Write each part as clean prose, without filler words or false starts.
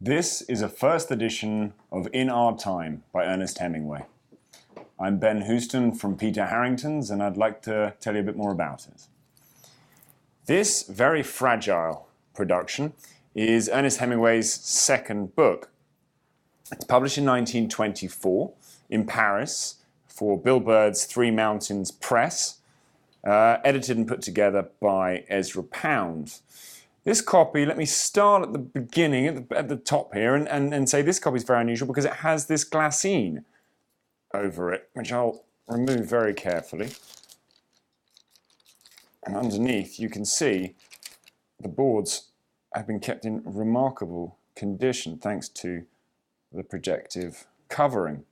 This is a first edition of In Our Time by Ernest Hemingway. I'm Ben Houston from Peter Harrington's, and I'd like to tell you a bit more about it. This very fragile production is Ernest Hemingway's second book. It's published in 1924 in Paris for Bill Bird's Three Mountains Press, edited and put together by Ezra Pound. This copy, let me start at the beginning, at the top here, and say this copy is very unusual because it has this glassine over it, which I'll remove very carefully. And underneath you can see the boards have been kept in remarkable condition thanks to the projective covering.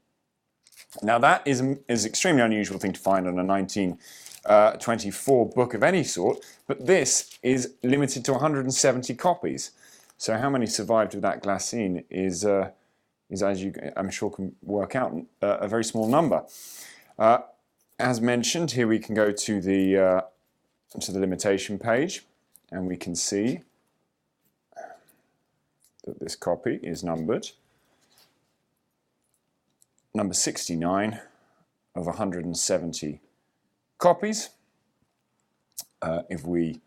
Now that is an extremely unusual thing to find on a 1924 book of any sort, but this is limited to 170 copies. So how many survived with that glassine is as you, I'm sure, can work out, a very small number. As mentioned, here we can go to the limitation page, and we can see that this copy is numbered number 69 of 170 copies. If we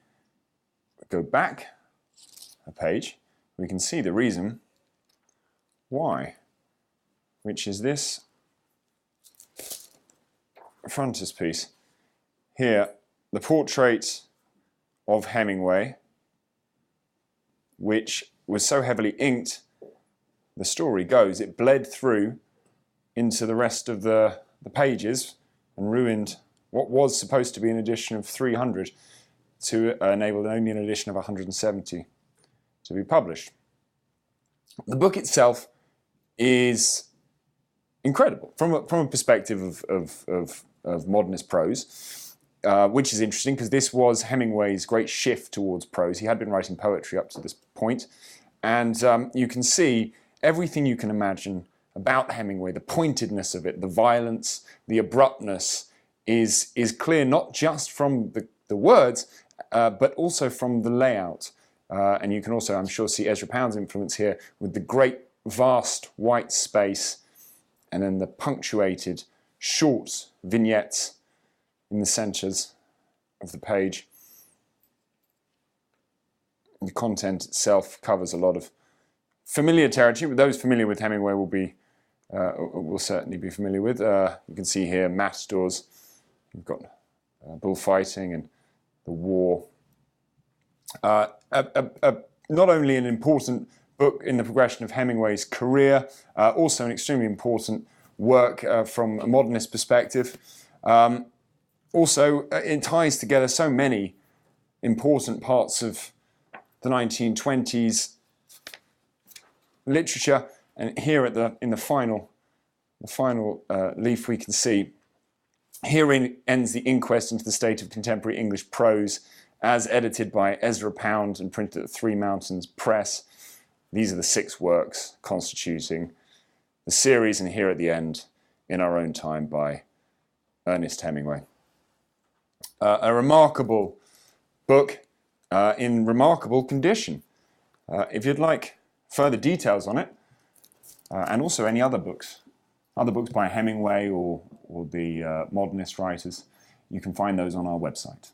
go back a page, we can see the reason why, which is this frontispiece. Here, the Portrait of Hemingway, which was so heavily inked, the story goes, it bled through into the rest of the pages and ruined what was supposed to be an edition of 300 to enable only an edition of 170 to be published. The book itself is incredible from a perspective of modernist prose, which is interesting because this was Hemingway's great shift towards prose. He had been writing poetry up to this point, and you can see everything you can imagine about Hemingway, the pointedness of it, the violence, the abruptness is clear not just from the words, but also from the layout. And you can also, I'm sure, see Ezra Pound's influence here with the great vast white space and then the punctuated short vignettes in the centres of the page. The content itself covers a lot of familiar territory, but those familiar with Hemingway will certainly be familiar with. You can see here matadors. You've got bullfighting and the war. Not only an important book in the progression of Hemingway's career, also an extremely important work from a modernist perspective. Also, it ties together so many important parts of the 1920s literature. And here in the final leaf, we can see herein ends the inquest into the state of contemporary English prose, as edited by Ezra Pound and printed at Three Mountains Press. These are the 6 works constituting the series, and here at the end, In Our Own Time by Ernest Hemingway. A remarkable book in remarkable condition. If you'd like further details on it, and also any other books by Hemingway or the modernist writers, you can find those on our website.